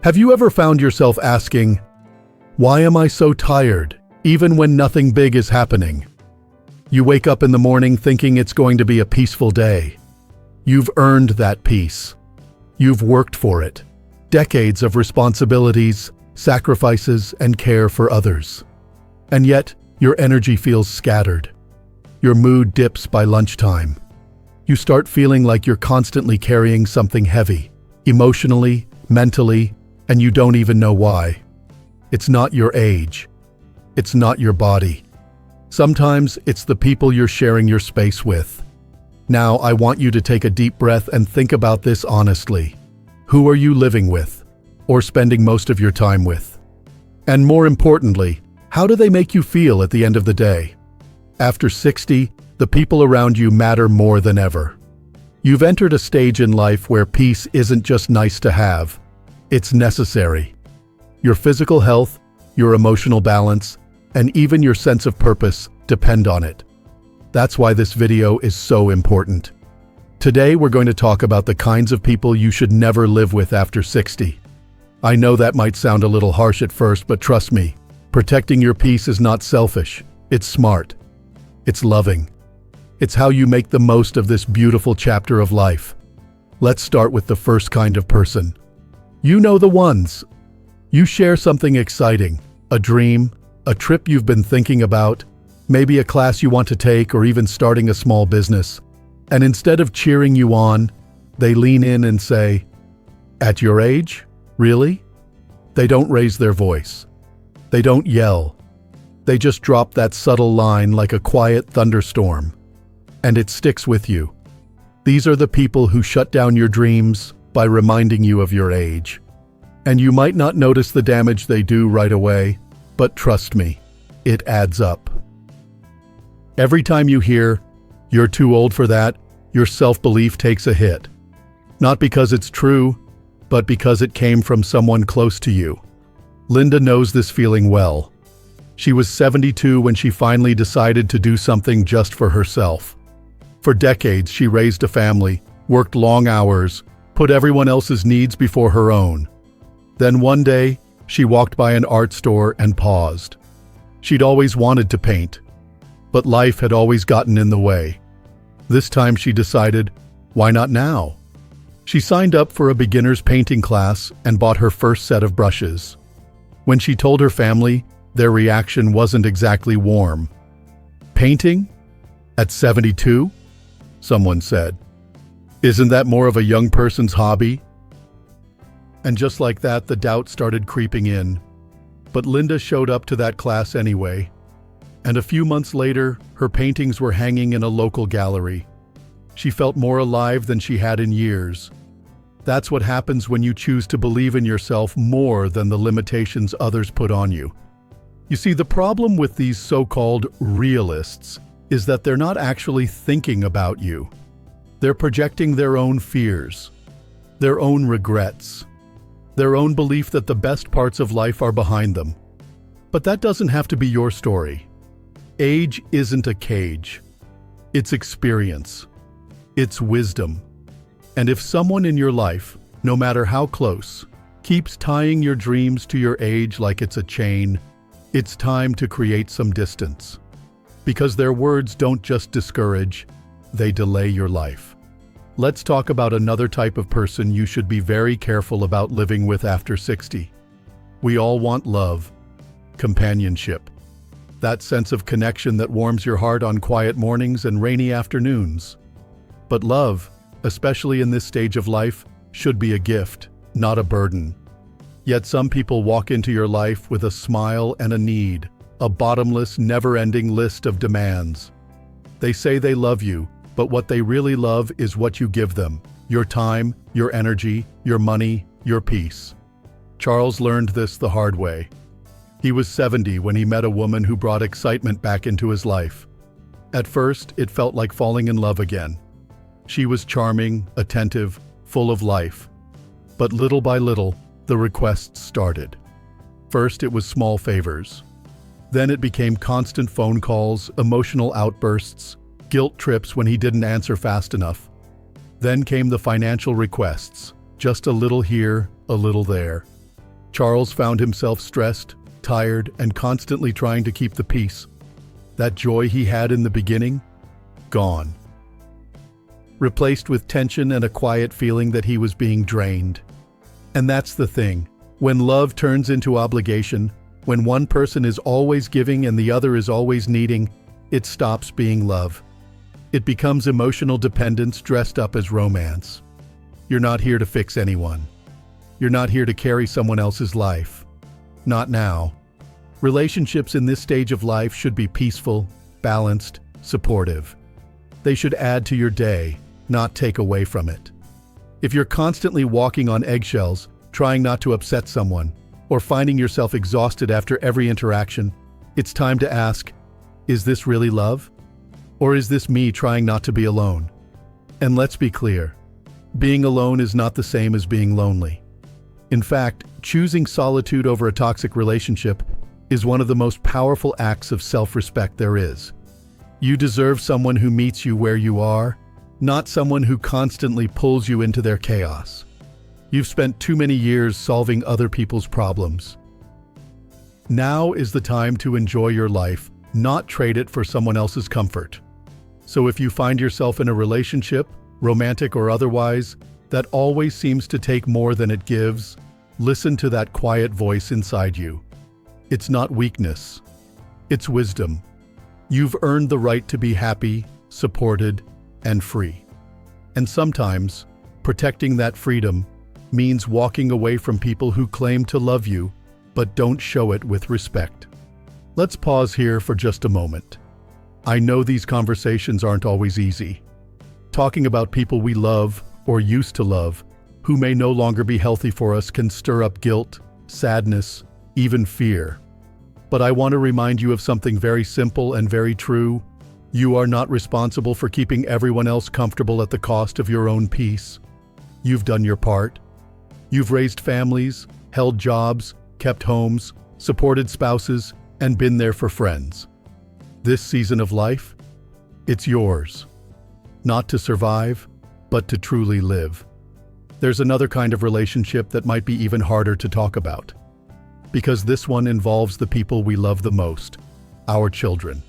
Have you ever found yourself asking, "Why am I so tired?" even when nothing big is happening? You wake up in the morning thinking it's going to be a peaceful day. You've earned that peace. You've worked for it. Decades of responsibilities, sacrifices, and care for others. And yet, your energy feels scattered. Your mood dips by lunchtime. You start feeling like you're constantly carrying something heavy, emotionally, mentally, and you don't even know why. It's not your age. It's not your body. Sometimes it's the people you're sharing your space with. Now, I want you to take a deep breath and think about this honestly. Who are you living with, or spending most of your time with? And more importantly, how do they make you feel at the end of the day? After 60, the people around you matter more than ever. You've entered a stage in life where peace isn't just nice to have, it's necessary. Your physical health, your emotional balance, and even your sense of purpose depend on it. That's why this video is so important. Today we're going to talk about the kinds of people you should never live with after 60. I know that might sound a little harsh at first, but trust me, protecting your peace is not selfish, it's smart. It's loving. It's how you make the most of this beautiful chapter of life. Let's start with the first kind of person. You know the ones. You share something exciting, a dream, a trip you've been thinking about, maybe a class you want to take or even starting a small business. And instead of cheering you on, they lean in and say, "At your age? Really?" They don't raise their voice. They don't yell. They just drop that subtle line like a quiet thunderstorm. And it sticks with you. These are the people who shut down your dreams by reminding you of your age. And you might not notice the damage they do right away, but trust me, it adds up. Every time you hear, "You're too old for that," your self-belief takes a hit. Not because it's true, but because it came from someone close to you. Linda knows this feeling well. She was 72 when she finally decided to do something just for herself. For decades, she raised a family, worked long hours, put everyone else's needs before her own. Then one day, she walked by an art store and paused. She'd always wanted to paint, but life had always gotten in the way. This time she decided, why not now? She signed up for a beginner's painting class and bought her first set of brushes. When she told her family, their reaction wasn't exactly warm. "Painting? At 72? Someone said. "Isn't that more of a young person's hobby?" And just like that, the doubt started creeping in. But Linda showed up to that class anyway. And a few months later, her paintings were hanging in a local gallery. She felt more alive than she had in years. That's what happens when you choose to believe in yourself more than the limitations others put on you. You see, the problem with these so-called realists is that they're not actually thinking about you. They're projecting their own fears, their own regrets, their own belief that the best parts of life are behind them. But that doesn't have to be your story. Age isn't a cage. It's experience. It's wisdom. And if someone in your life, no matter how close, keeps tying your dreams to your age like it's a chain, it's time to create some distance. Because their words don't just discourage, they delay your life. Let's talk about another type of person you should be very careful about living with after 60. We all want love, companionship, that sense of connection that warms your heart on quiet mornings and rainy afternoons. But love, especially in this stage of life, should be a gift, not a burden. Yet some people walk into your life with a smile and a need, a bottomless, never-ending list of demands. They say they love you, but what they really love is what you give them: your time, your energy, your money, your peace. Charles learned this the hard way. He was 70 when he met a woman who brought excitement back into his life. At first, it felt like falling in love again. She was charming, attentive, full of life. But little by little, the requests started. First, it was small favors. Then it became constant phone calls, emotional outbursts, guilt trips when he didn't answer fast enough. Then came the financial requests, just a little here, a little there. Charles found himself stressed, tired, and constantly trying to keep the peace. That joy he had in the beginning, gone. Replaced with tension and a quiet feeling that he was being drained. And that's the thing. When love turns into obligation, when one person is always giving and the other is always needing, it stops being love. It becomes emotional dependence dressed up as romance. You're not here to fix anyone. You're not here to carry someone else's life. Not now. Relationships in this stage of life should be peaceful, balanced, supportive. They should add to your day, not take away from it. If you're constantly walking on eggshells, trying not to upset someone, or finding yourself exhausted after every interaction, it's time to ask, is this really love? Or is this me trying not to be alone? And let's be clear, being alone is not the same as being lonely. In fact, choosing solitude over a toxic relationship is one of the most powerful acts of self-respect there is. You deserve someone who meets you where you are, not someone who constantly pulls you into their chaos. You've spent too many years solving other people's problems. Now is the time to enjoy your life, not trade it for someone else's comfort. So if you find yourself in a relationship, romantic or otherwise, that always seems to take more than it gives, listen to that quiet voice inside you. It's not weakness. It's wisdom. You've earned the right to be happy, supported, and free. And sometimes, protecting that freedom means walking away from people who claim to love you, but don't show it with respect. Let's pause here for just a moment. I know these conversations aren't always easy. Talking about people we love or used to love, who may no longer be healthy for us, can stir up guilt, sadness, even fear. But I want to remind you of something very simple and very true. You are not responsible for keeping everyone else comfortable at the cost of your own peace. You've done your part. You've raised families, held jobs, kept homes, supported spouses, and been there for friends. This season of life, it's yours. Not to survive, but to truly live. There's another kind of relationship that might be even harder to talk about. Because this one involves the people we love the most, our children.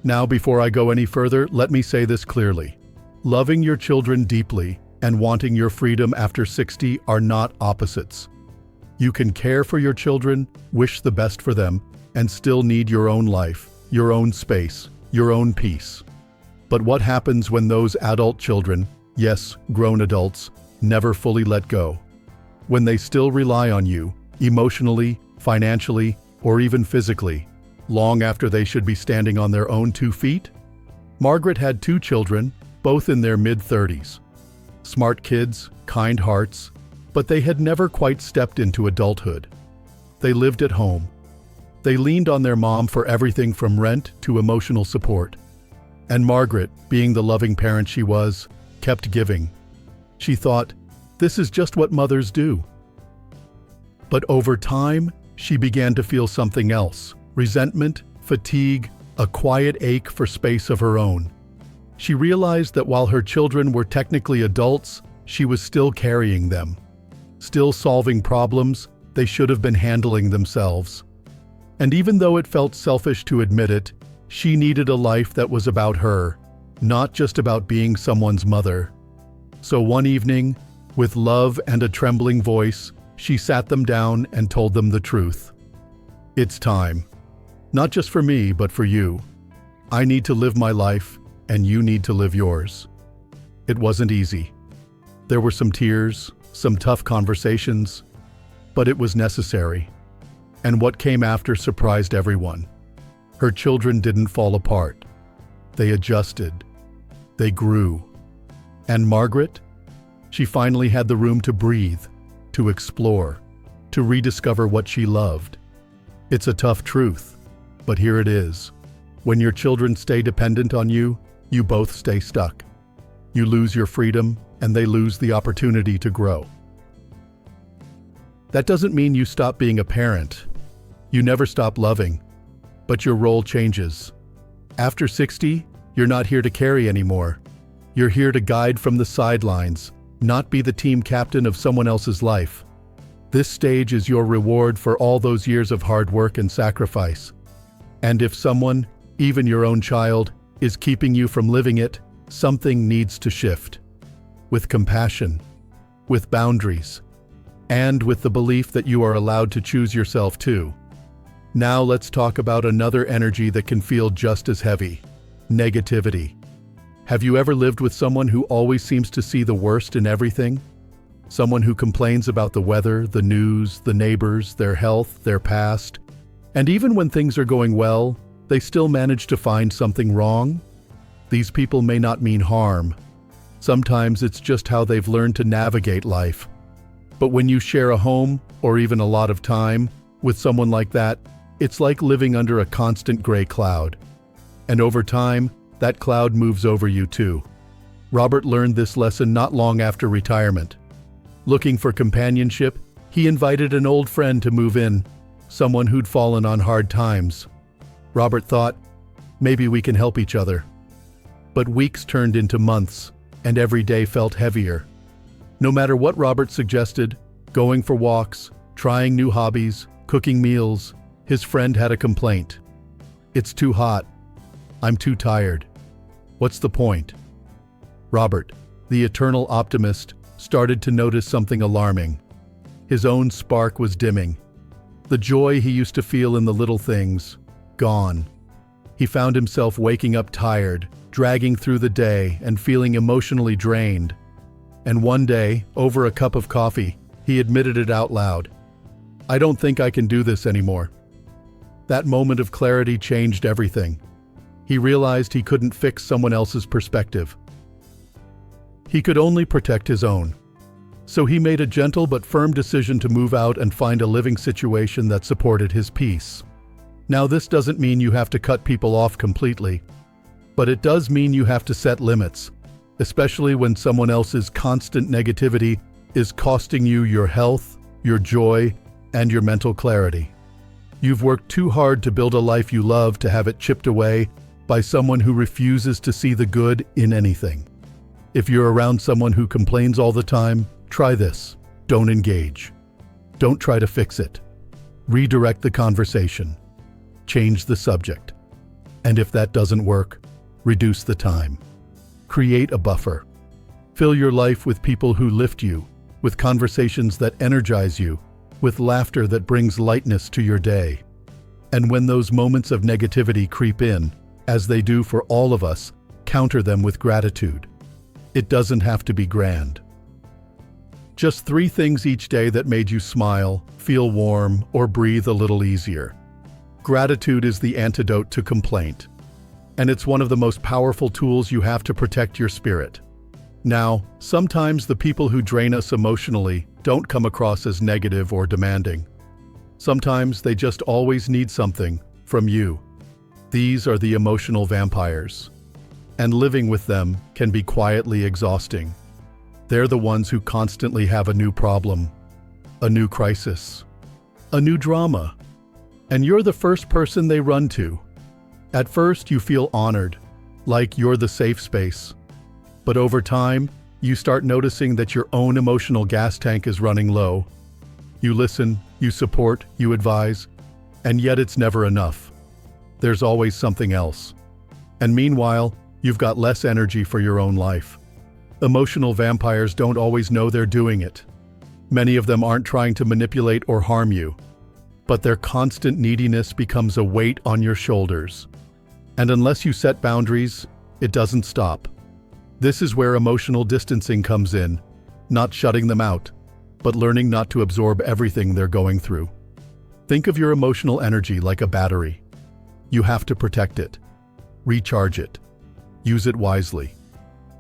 Now, before I go any further, let me say this clearly. Loving your children deeply and wanting your freedom after 60 are not opposites. You can care for your children, wish the best for them, and still need your own life, your own space, your own peace. But what happens when those adult children, yes, grown adults, never fully let go? When they still rely on you, emotionally, financially, or even physically, long after they should be standing on their own 2 feet? Margaret had 2 children, both in their mid-30s. Smart kids, kind hearts, but they had never quite stepped into adulthood. They lived at home. They leaned on their mom for everything from rent to emotional support. And Margaret, being the loving parent she was, kept giving. She thought, this is just what mothers do. But over time, she began to feel something else: resentment, fatigue, a quiet ache for space of her own. She realized that while her children were technically adults, she was still carrying them, still solving problems they should have been handling themselves. And even though it felt selfish to admit it, she needed a life that was about her, not just about being someone's mother. So one evening, with love and a trembling voice, she sat them down and told them the truth. It's time. Not just for me, but for you. I need to live my life, and you need to live yours. It wasn't easy. There were some tears, some tough conversations, but it was necessary. And what came after surprised everyone. Her children didn't fall apart. They adjusted. They grew. And Margaret? She finally had the room to breathe, to explore, to rediscover what she loved. It's a tough truth, but here it is. When your children stay dependent on you, you both stay stuck. You lose your freedom, and they lose the opportunity to grow. That doesn't mean you stop being a parent. You never stop loving, but your role changes. After 60, you're not here to carry anymore. You're here to guide from the sidelines, not be the team captain of someone else's life. This stage is your reward for all those years of hard work and sacrifice. And if someone, even your own child, is keeping you from living it, something needs to shift. With compassion, with boundaries, and with the belief that you are allowed to choose yourself too. Now let's talk about another energy that can feel just as heavy: negativity. Have you ever lived with someone who always seems to see the worst in everything? Someone who complains about the weather, the news, the neighbors, their health, their past, and even when things are going well, they still manage to find something wrong? These people may not mean harm. Sometimes it's just how they've learned to navigate life. But when you share a home, or even a lot of time, with someone like that, it's like living under a constant gray cloud. And over time, that cloud moves over you too. Robert learned this lesson not long after retirement. Looking for companionship, he invited an old friend to move in, someone who'd fallen on hard times. Robert thought, maybe we can help each other. But weeks turned into months, and every day felt heavier. No matter what Robert suggested, going for walks, trying new hobbies, cooking meals, his friend had a complaint. It's too hot. I'm too tired. What's the point? Robert, the eternal optimist, started to notice something alarming. His own spark was dimming. The joy he used to feel in the little things, gone. He found himself waking up tired, dragging through the day, and feeling emotionally drained. And one day, over a cup of coffee, he admitted it out loud. I don't think I can do this anymore. That moment of clarity changed everything. He realized he couldn't fix someone else's perspective. He could only protect his own. So he made a gentle but firm decision to move out and find a living situation that supported his peace. Now, this doesn't mean you have to cut people off completely, but it does mean you have to set limits, especially when someone else's constant negativity is costing you your health, your joy, and your mental clarity. You've worked too hard to build a life you love to have it chipped away by someone who refuses to see the good in anything. If you're around someone who complains all the time, try this. Don't engage. Don't try to fix it. Redirect the conversation. Change the subject. And if that doesn't work, reduce the time. Create a buffer. Fill your life with people who lift you, with conversations that energize you, with laughter that brings lightness to your day. And when those moments of negativity creep in, as they do for all of us, counter them with gratitude. It doesn't have to be grand. Just 3 things each day that made you smile, feel warm, or breathe a little easier. Gratitude is the antidote to complaint, and it's one of the most powerful tools you have to protect your spirit. Now, sometimes the people who drain us emotionally don't come across as negative or demanding. Sometimes they just always need something from you. These are the emotional vampires, and living with them can be quietly exhausting. They're the ones who constantly have a new problem, a new crisis, a new drama, and you're the first person they run to. At first, you feel honored, like you're the safe space. But over time, you start noticing that your own emotional gas tank is running low. You listen, you support, you advise, and yet it's never enough. There's always something else. And meanwhile, you've got less energy for your own life. Emotional vampires don't always know they're doing it. Many of them aren't trying to manipulate or harm you, but their constant neediness becomes a weight on your shoulders. And unless you set boundaries, it doesn't stop. This is where emotional distancing comes in, not shutting them out, but learning not to absorb everything they're going through. Think of your emotional energy like a battery. You have to protect it, recharge it, use it wisely.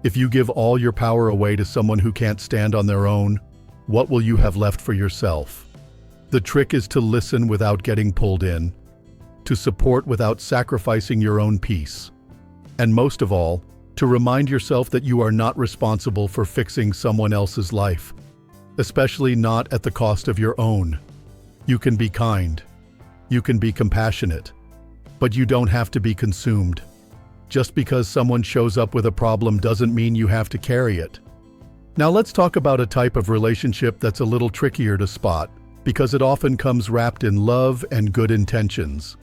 If you give all your power away to someone who can't stand on their own, what will you have left for yourself? The trick is to listen without getting pulled in, to support without sacrificing your own peace, and most of all, to remind yourself that you are not responsible for fixing someone else's life, especially not at the cost of your own. You can be kind, you can be compassionate, but you don't have to be consumed. Just because someone shows up with a problem doesn't mean you have to carry it. Now let's talk about a type of relationship that's a little trickier to spot: because it often comes wrapped in love and good intentions.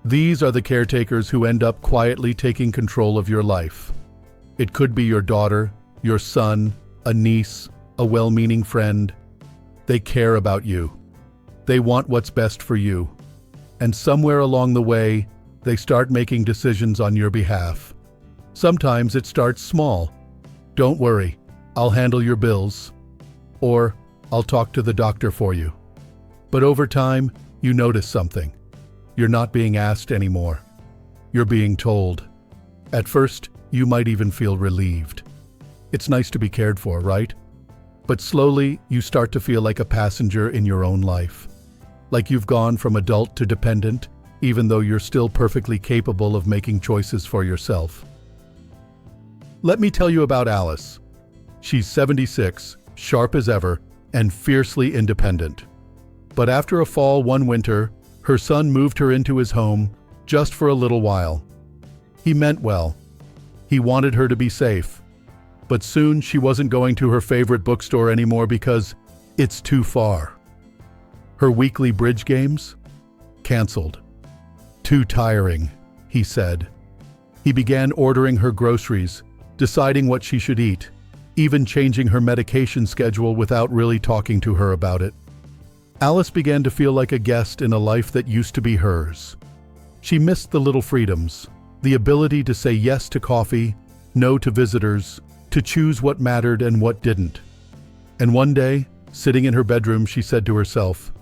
These are the caretakers who end up quietly taking control of your life. It could be your daughter, your son, a niece, a well-meaning friend. They care about you. They want what's best for you. And somewhere along the way, they start making decisions on your behalf. Sometimes it starts small. Don't worry, I'll handle your bills. Or, I'll talk to the doctor for you. But over time, you notice something. You're not being asked anymore. You're being told. At first, you might even feel relieved. It's nice to be cared for, right? But slowly, you start to feel like a passenger in your own life. Like you've gone from adult to dependent, even though you're still perfectly capable of making choices for yourself. Let me tell you about Alice. She's 76, sharp as ever, and fiercely independent. But after a fall one winter, her son moved her into his home just for a little while. He meant well. He wanted her to be safe. But soon she wasn't going to her favorite bookstore anymore because it's too far. Her weekly bridge games? Canceled. Too tiring, he said. He began ordering her groceries, deciding what she should eat, even changing her medication schedule without really talking to her about it. Alice began to feel like a guest in a life that used to be hers. She missed the little freedoms, the ability to say yes to coffee, no to visitors, to choose what mattered and what didn't. And one day, sitting in her bedroom, she said to herself,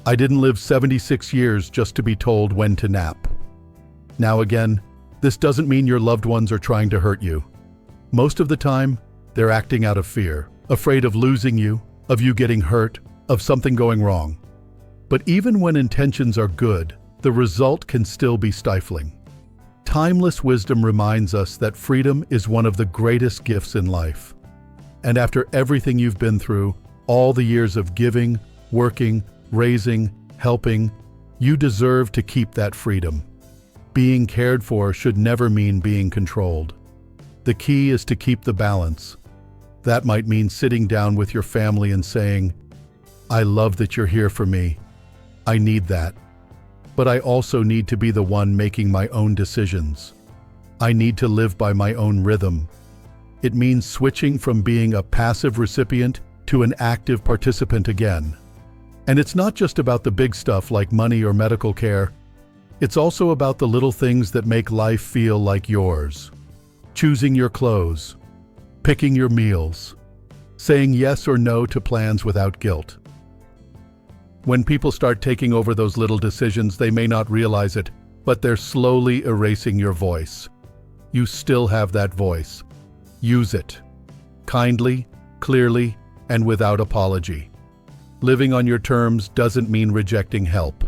"I didn't live 76 years just to be told when to nap." Now again, this doesn't mean your loved ones are trying to hurt you. Most of the time, they're acting out of fear, afraid of losing you, of you getting hurt, of something going wrong. But even when intentions are good, the result can still be stifling. Timeless wisdom reminds us that freedom is one of the greatest gifts in life. And after everything you've been through, all the years of giving, working, raising, helping, you deserve to keep that freedom. Being cared for should never mean being controlled. The key is to keep the balance. That might mean sitting down with your family and saying, "I love that you're here for me. I need that. But I also need to be the one making my own decisions. I need to live by my own rhythm." It means switching from being a passive recipient to an active participant again. And it's not just about the big stuff like money or medical care. It's also about the little things that make life feel like yours. Choosing your clothes, picking your meals, saying yes or no to plans without guilt. When people start taking over those little decisions, they may not realize it, but they're slowly erasing your voice. You still have that voice. Use it. Kindly, clearly, and without apology. Living on your terms doesn't mean rejecting help.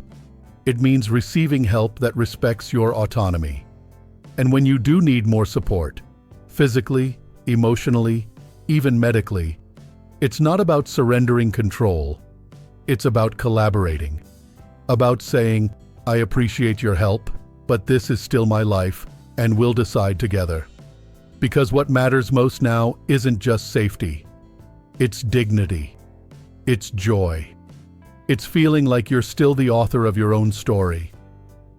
It means receiving help that respects your autonomy. And when you do need more support, physically, emotionally, even medically, it's not about surrendering control. It's about collaborating. About saying, "I appreciate your help, but this is still my life, and we'll decide together." Because what matters most now isn't just safety. It's dignity. It's joy. It's feeling like you're still the author of your own story.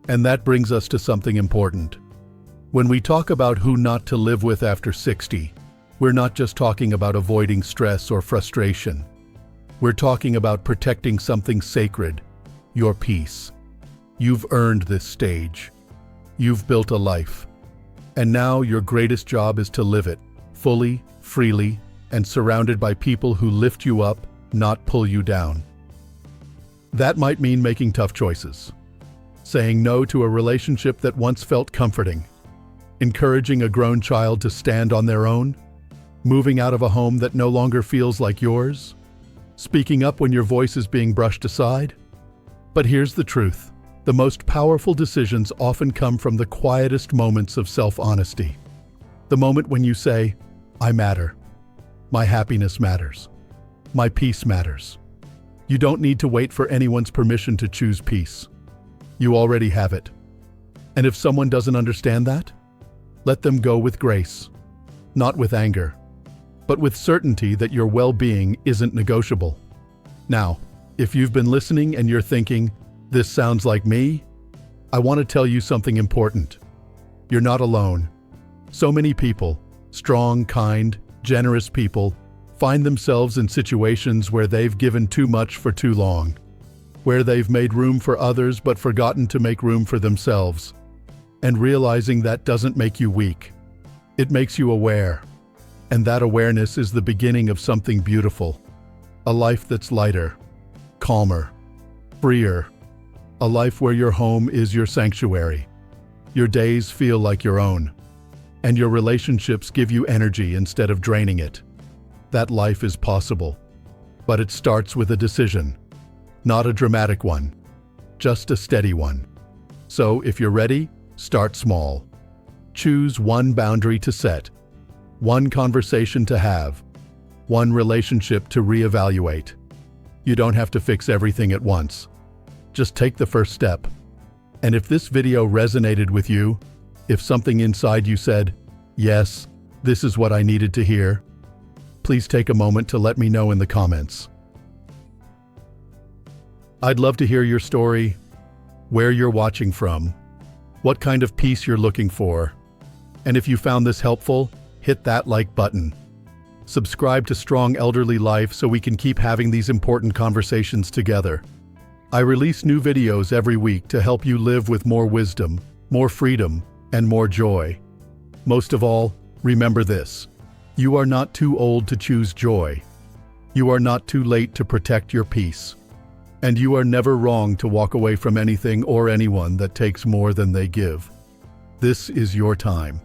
And that brings us to something important. When we talk about who not to live with after 60, we're not just talking about avoiding stress or frustration. We're talking about protecting something sacred, your peace. You've earned this stage. You've built a life. And now your greatest job is to live it, fully, freely, and surrounded by people who lift you up, not pull you down. That might mean making tough choices. Saying no to a relationship that once felt comforting. Encouraging a grown child to stand on their own. Moving out of a home that no longer feels like yours. Speaking up when your voice is being brushed aside. But here's the truth. The most powerful decisions often come from the quietest moments of self-honesty. The moment when you say, "I matter. My happiness matters. My peace matters." You don't need to wait for anyone's permission to choose peace. You already have it. And if someone doesn't understand that, let them go with grace, not with anger, but with certainty that your well-being isn't negotiable. Now, If you've been listening and you're thinking, this sounds like me, I want to tell you something important. You're not alone. So many people, strong, kind, generous people, find themselves in situations where they've given too much for too long, where they've made room for others but forgotten to make room for themselves. And realizing that doesn't make you weak. It makes you aware. And that awareness is the beginning of something beautiful. A life that's lighter, calmer, freer. A life where your home is your sanctuary. Your days feel like your own. And your relationships give you energy instead of draining it. That life is possible. But it starts with a decision. Not a dramatic one. Just a steady one. So if you're ready, start small. Choose one boundary to set. One conversation to have. One relationship to reevaluate. You don't have to fix everything at once. Just take the first step. And if this video resonated with you, if something inside you said, yes, this is what I needed to hear, please take a moment to let me know in the comments. I'd love to hear your story, where you're watching from, what kind of peace you're looking for. And if you found this helpful, hit that like button. Subscribe to Strong Elderly Life so we can keep having these important conversations together. I release new videos every week to help you live with more wisdom, more freedom, and more joy. Most of all, remember this. You are not too old to choose joy. You are not too late to protect your peace. And you are never wrong to walk away from anything or anyone that takes more than they give. This is your time.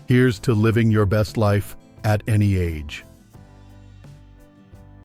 Here's to living your best life at any age.